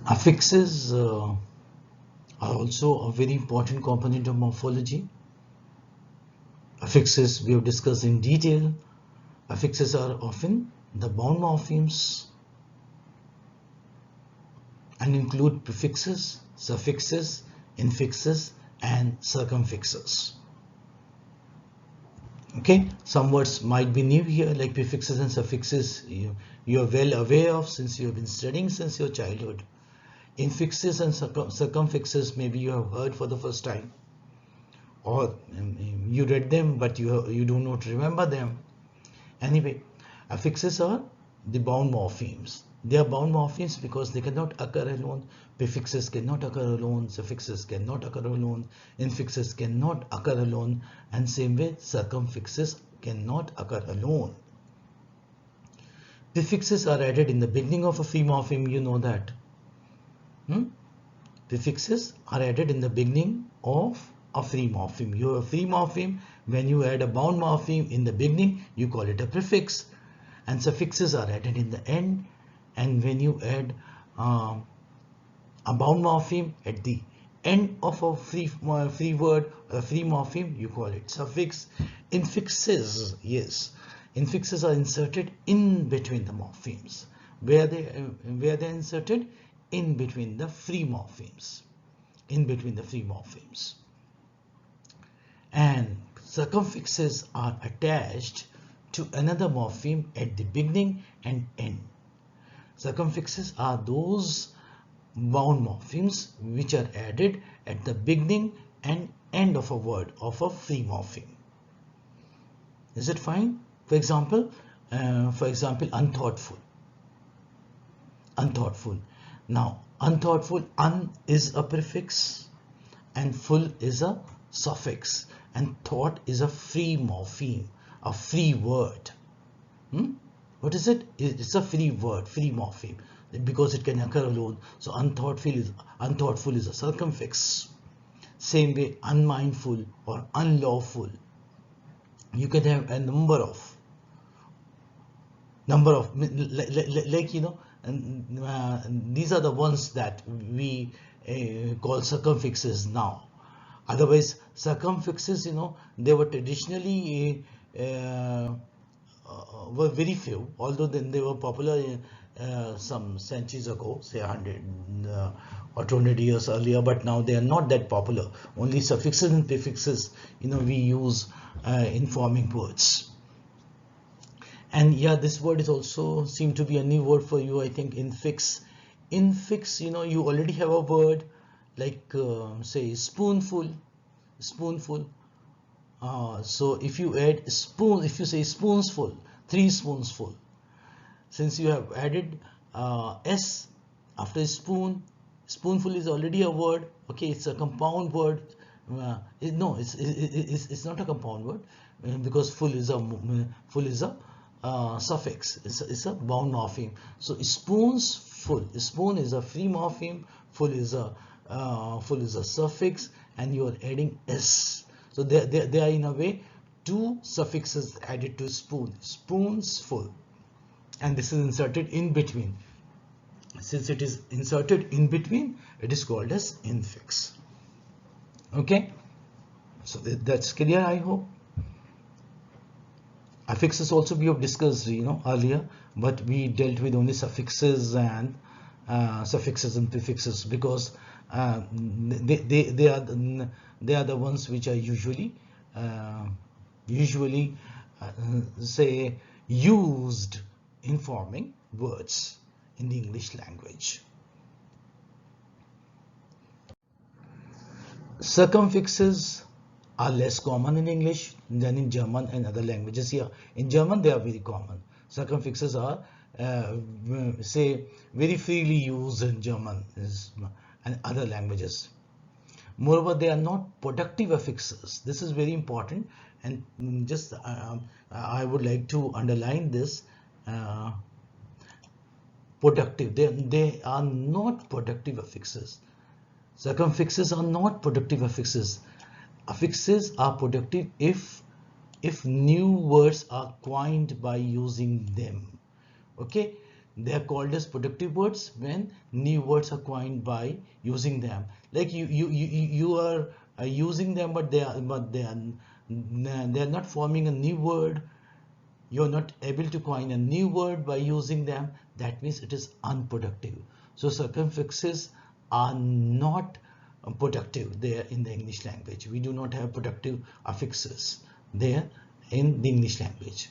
Affixes are also a very important component of morphology. Affixes we have discussed in detail. Affixes are often the bound morphemes and include prefixes, suffixes, infixes, and circumfixes. Okay, some words might be new here, like prefixes and suffixes you are well aware of since you have been studying since your childhood. Infixes and circumfixes maybe you have heard for the first time, or you read them but you do not remember them. Anyway, affixes are the bound morphemes. They are bound morphemes because they cannot occur alone. Prefixes cannot occur alone. Suffixes cannot occur alone. Infixes cannot occur alone. And same way, circumfixes cannot occur alone. Prefixes are added in the beginning of a free morpheme. You know that. Prefixes are added in the beginning of a free morpheme. You have a free morpheme. When you add a bound morpheme in the beginning, you call it a prefix. And suffixes are added in the end. And when you add a bound morpheme at the end of a free word or a free morpheme, you call it suffix. Infixes, yes, infixes are inserted in between the morphemes. Where they inserted? In between the free morphemes. In between the free morphemes. And circumfixes are attached to another morpheme at the beginning and end. Circumfixes are those bound morphemes which are added at the beginning and end of a word of a free morpheme. Is it fine? For example, unthoughtful. Unthoughtful. Now, unthoughtful, un is a prefix and full is a suffix, and thought is a free morpheme, a free word. What is it? It's a free word, free morpheme, because it can occur alone. So unthoughtful is a circumfix. Same way, unmindful or unlawful. You can have a number of like and these are the ones that we call circumfixes now. Otherwise, circumfixes, they were traditionally were very few, although then they were popular some centuries ago, say 100 or 200 years earlier, but now they are not that popular. Only suffixes and prefixes, we use in forming words. And yeah, this word is also seem to be a new word for you, I think. Infix. Infix, you already have a word like say spoonful. So if you add spoon, if you say spoonsful, 3 spoonsful, since you have added s after spoon, spoonful is already a word. Okay, it's a compound word. No, it's not a compound word because full is a suffix. It's a bound morpheme. So spoonsful, spoon is a free morpheme, full is a suffix, and you are adding s. So they are in a way 2 suffixes added to spoon. Spoonsful, and this is inserted in between. Since it is inserted in between, it is called as infix. Okay, so that's clear, I hope. Affixes also we have discussed earlier, but we dealt with only suffixes and prefixes because they are the ones which are usually say used in forming words in the English language. Circumfixes are less common in English than in German and other languages. Here in German they are very common. Circumfixes are say very freely used in German and other languages. Moreover, they are not productive affixes. This is very important, and just I would like to underline this. Productive. They are not productive affixes. Circumfixes are not productive affixes. Affixes are productive if new words are coined by using them. Okay, they are called as productive words when new words are coined by using them. Like you are using them, but they are not forming a new word. You're not able to coin a new word by using them. That means it is unproductive. So circumfixes are not productive there in the English language. We do not have productive affixes there in the English language.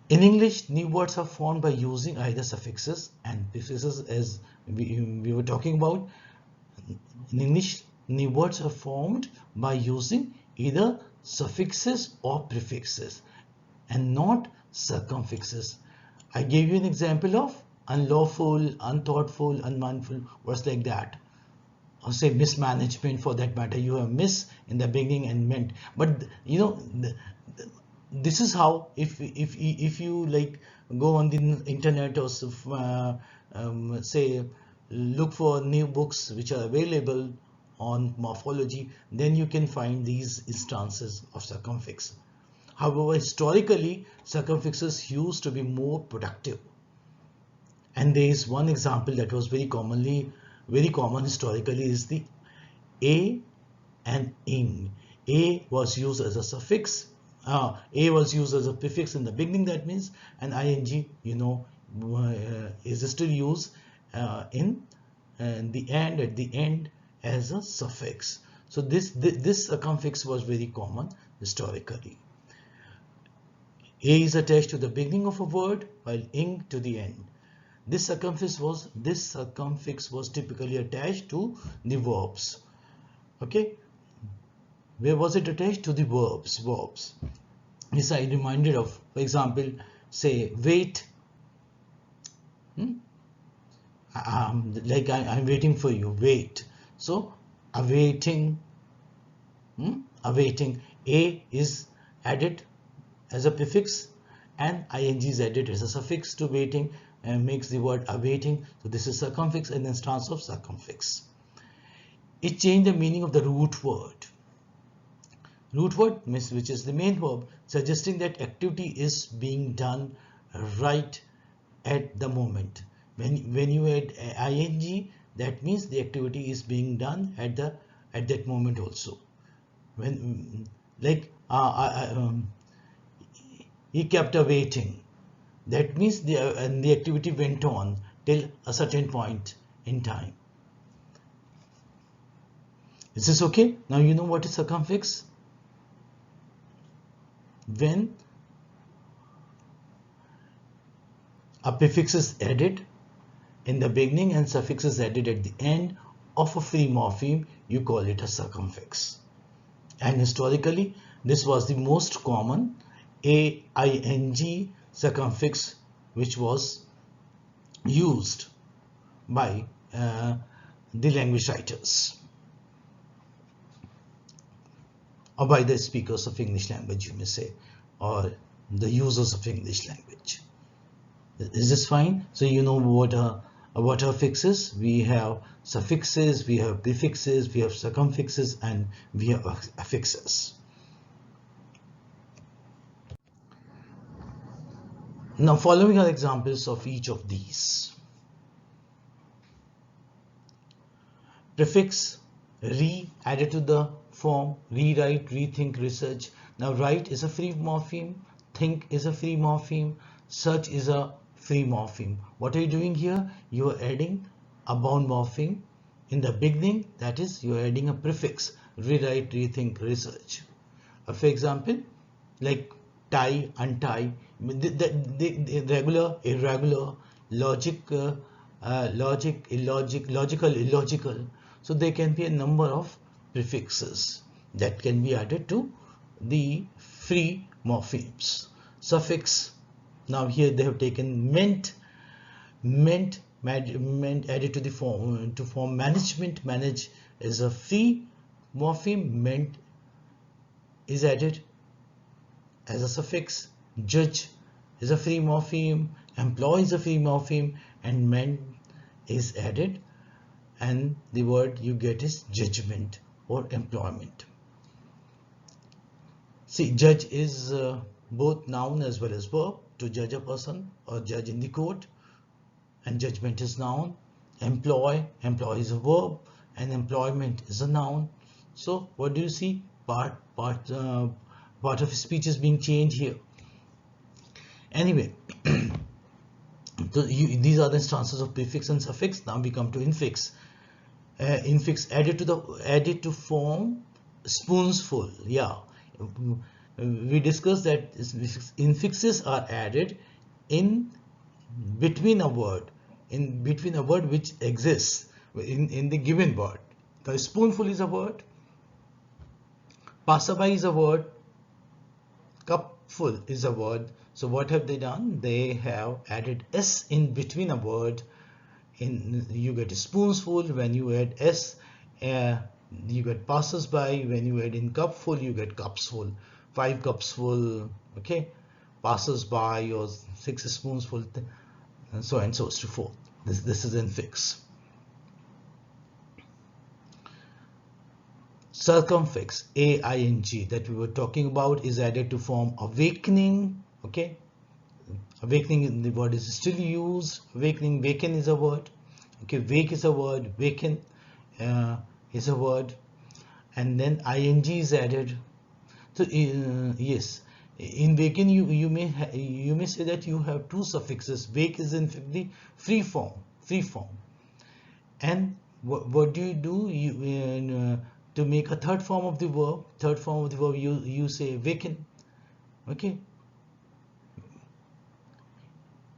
In English, new words are formed by using either suffixes and prefixes, as we were talking about. In English, new words are formed by using either suffixes or prefixes and not circumfixes. I gave you an example of unlawful, unthoughtful, unmindful, words like that. Or say mismanagement, for that matter. You have miss in the beginning and meant. But you know, this is how, if you like go on the internet or say look for new books which are available on morphology, then you can find these instances of circumfix. However, historically, circumfixes used to be more productive. And there is one example that was very common historically, is the a and ing. A was used as a suffix. A was used as a prefix in the beginning, that means, and ing, you know, is still used in the end, at the end, as a suffix. So this circumfix was very common historically. A is attached to the beginning of a word while ing to the end. This circumfix was typically attached to the verbs. Okay, where was it attached? To the verbs. This I reminded of. For example, say wait. Like I'm waiting for you. Wait. So awaiting. Awaiting. A is added as a prefix and ing is added as a suffix to waiting and makes the word awaiting. So this is circumfix, an instance of circumfix. It changed the meaning of the root word. Root word means, which is the main verb, suggesting that activity is being done right at the moment. When you add ing, that means the activity is being done at that moment also. When like he kept awaiting, that means the activity went on till a certain point in time. Is this okay? Now you know what is circumfix. When a prefix is added in the beginning and suffix is added at the end of a free morpheme, you call it a circumfix. And historically, this was the most common aing circumfix which was used by the language writers or by the speakers of English language, you may say, or the users of English language. Is this fine? So you know what are affixes. We have suffixes, we have prefixes, we have circumfixes, and we have affixes. Now following are examples of each of these. Prefix re added to the form rewrite, rethink, research. Now write is a free morpheme, think is a free morpheme, search is a free morpheme. What are you doing here? You are adding a bound morpheme in the beginning, that is, you are adding a prefix, rewrite, rethink, research. For example, like tie, untie, the regular, irregular, logical, illogical. So there can be a number of prefixes that can be added to the free morphemes. Suffix, now here they have taken meant added to the form, to form management. Manage is a free morpheme, meant is added as a suffix. Judge is a free morpheme, employ is a free morpheme, and meant is added, and the word you get is judgment or employment. See, judge is both noun as well as verb. to judge a person or judge in the court, and judgment is noun. Employ is a verb, and employment is a noun. So what do you see? Part of speech is being changed here. Anyway, so these are the instances of prefix and suffix. Now we come to infix. Infix added to form spoonsful. Yeah, we discussed that infixes are added in between a word, which exists in the given word. The spoonful is a word, passerby is a word, cupful is a word. So what have they done? They have added s in between a word. You get spoonsful when you add s. You get passers-by. When you add in cupful, you get cupsful. 5 cups full. Okay, passers-by or 6 spoonsful, and so on and so forth. This is infix. Circumfix, A-I-N-G, that we were talking about, is added to form awakening. Okay, awakening, the word is still used. Awakening, waken is a word. Okay, wake is a word, waken is a word, and then ing is added. So yes, in waken you may say that you have 2 suffixes. Wake is in the free form, and what do? To make a third form of the verb, you say waken. Okay,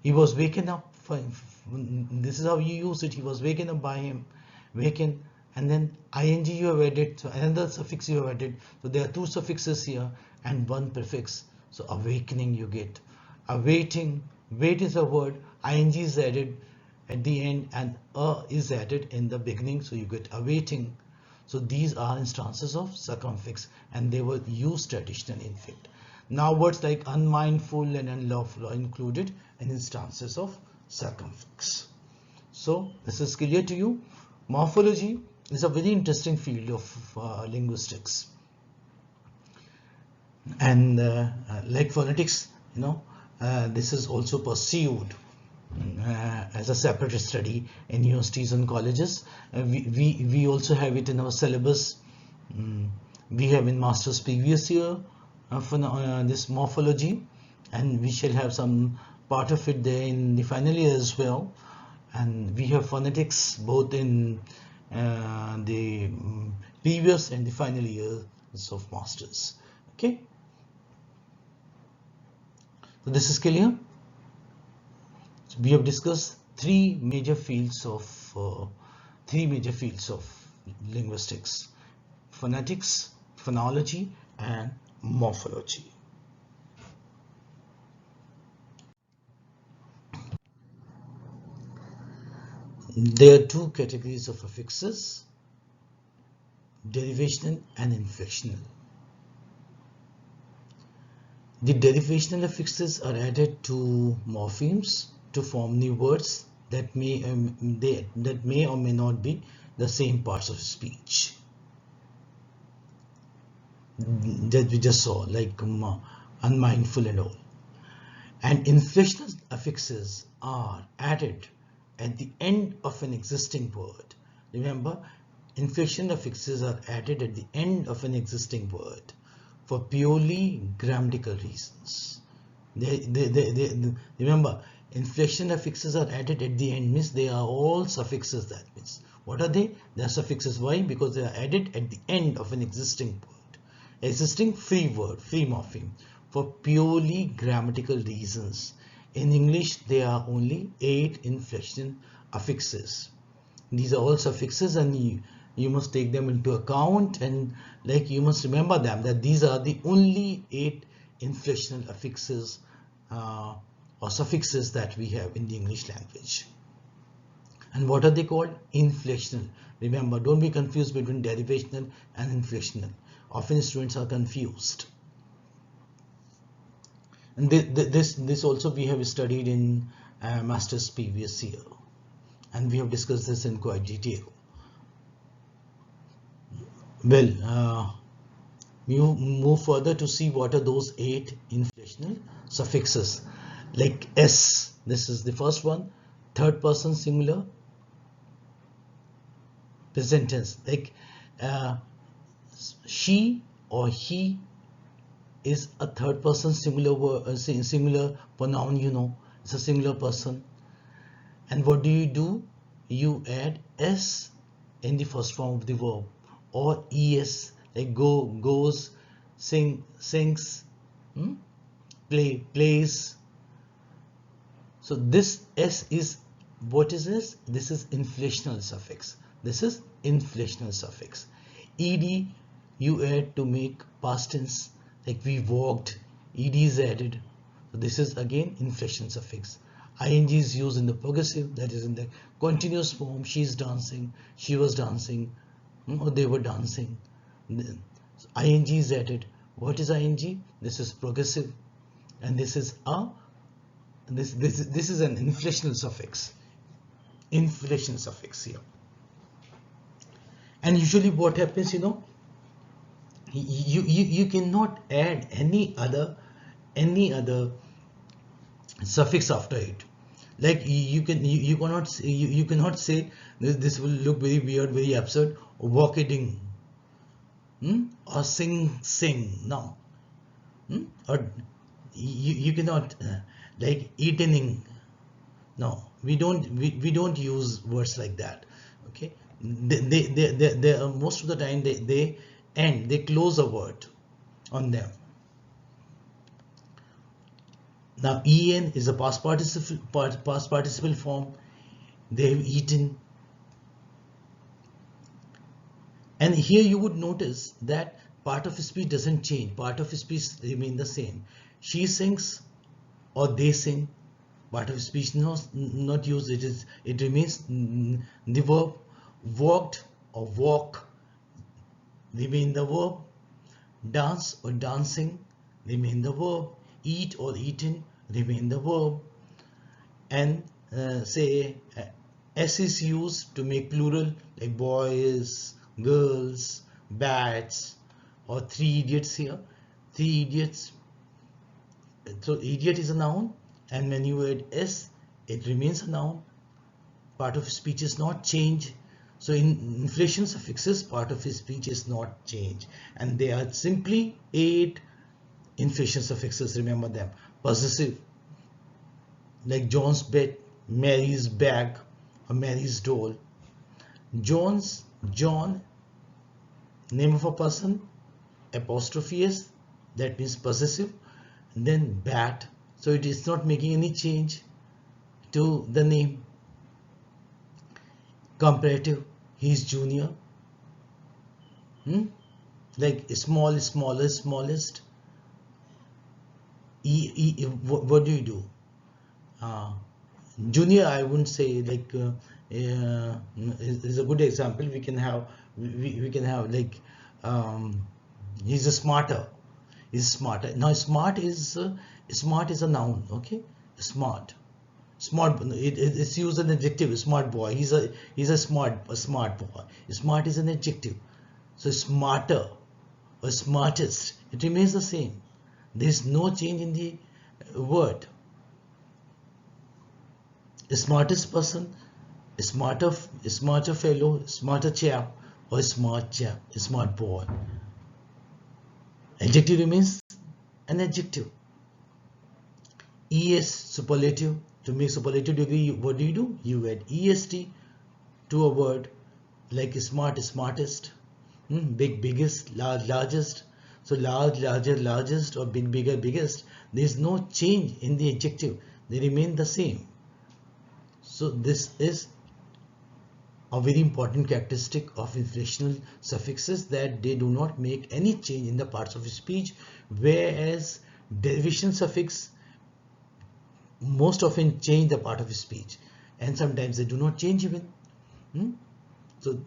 he was waken up. This is how you use it. He was waken up by him. Waken, and then ing you have added. So another suffix you have added. So there are 2 suffixes here and 1 prefix. So awakening you get. Awaiting, wait is a word. Ing is added at the end and is added in the beginning. So you get awaiting. So these are instances of circumfix, and they were used traditionally, in fact. Now words like unmindful and unlawful are included in instances of circumfix. So this is clear to you. Morphology is a very interesting field of linguistics, and like phonetics, this is also pursued as a separate study in universities and colleges. We also have it in our syllabus. We have in master's previous year for this morphology, and we shall have some part of it there in the final year as well. And we have phonetics both in the previous and the final years of masters. Okay, so this is clear. So we have discussed 3 major fields of linguistics: phonetics, phonology, and morphology. There are 2 categories of affixes: derivational and inflectional. The derivational affixes are added to morphemes to form new words that may or may not be the same parts of speech that we just saw, like unmindful and all. And inflational affixes are added at the end of an existing word. Remember, inflational affixes are added at the end of an existing word for purely grammatical reasons. Remember, inflection affixes are added at the end, means they are all suffixes. That means, what are they? They are suffixes. Why? Because they are added at the end of an existing word, existing free word, free morpheme, for purely grammatical reasons. In English, there are only 8 inflection affixes. These are all suffixes, and you must take them into account, and like you must remember them, that these are the only 8 inflectional affixes or suffixes that we have in the English language. And what are they called? Inflectional. Remember, don't be confused between derivational and inflectional. Often students are confused. And this also we have studied in master's previous year, and we have discussed this in quite detail. Well, we move further to see what are those 8 inflectional suffixes. like S. This is the first one, third person singular present tense, like she or he is a third person singular singular pronoun, you know, it's a singular person. And what do? You add S in the first form of the verb, or ES, like go, goes, sing, sings, plays. So this S is, what is this? This is inflational suffix. This is inflational suffix. ED you add to make past tense, like we walked, ED is added. So this is again inflection suffix. ING is used in the progressive, that is in the continuous form. She is dancing, she was dancing, or they were dancing. So ING is added. What is ING? This is progressive, and this is a this is an inflectional suffix. Inflection suffix here. And usually what happens, you know, you cannot add any other suffix after it. Like you cannot say this will look very weird, very absurd, walking, or sing. No, or you cannot like eating. No, we don't use words like that. Okay, they most of the time they close a word on them. Now en is a past participle form. They have eaten. And here you would notice that part of speech doesn't change. Part of speech remain the same. She sings or they sing. Part of speech not used. It remains the verb. Walked or walk remain the verb. Dance or dancing remain the verb. Eat or eaten remain the verb. And say S is used to make plural, like boys, girls, bats, or three idiots here. Three idiots. So idiot is a noun, and when you add S, it remains a noun. Part of speech is not change. So in inflation suffixes, part of his speech is not change, and they are simply 8 inflation suffixes. Remember them. Possessive, like John's bed, Mary's bag, or Mary's doll. John, name of a person, apostrophe S, that means possessive. Then bat, so it is not making any change to the name. Comparative, he is junior. Like small, smaller, smallest. What do you do? Junior, I wouldn't say, like is a good example. We can have like he's a smarter. He's smarter. Now smart is a noun. Okay, smart. It's used as an adjective. Smart boy. He's a smart boy. Smart is an adjective. So smarter or smartest, it remains the same. There is no change in the word. Smartest person, smarter fellow, smarter chap, or smart chap, smart boy. Adjective remains an adjective. Es, superlative. To make superlative degree, what do? You add est to a word, like smart, smartest, big, biggest, large, largest. So large, larger, largest, or big, bigger, biggest. There is no change in the adjective. They remain the same. So this is a very important characteristic of inflectional suffixes, that they do not make any change in the parts of speech, whereas derivation suffix most often change the part of speech, and sometimes they do not change even. So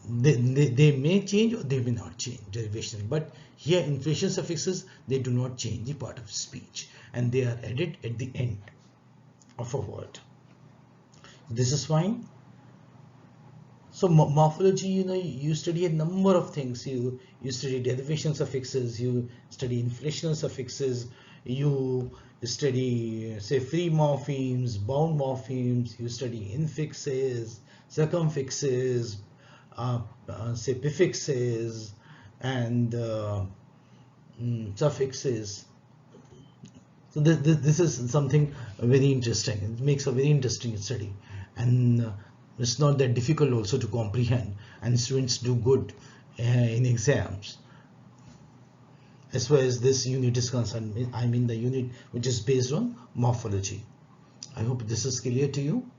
they may change or they may not change derivation, but here inflation suffixes, they do not change the part of speech, and they are added at the end of a word. This is fine. So morphology, you study a number of things. You study derivation suffixes, you study inflectional suffixes, you study say free morphemes, bound morphemes, you study infixes, circumfixes, say prefixes, and suffixes. So this is something very interesting. It makes a very interesting study, and it's not that difficult also to comprehend, and students do good in exams. As far as this unit is concerned, I mean the unit which is based on morphology. I hope this is clear to you.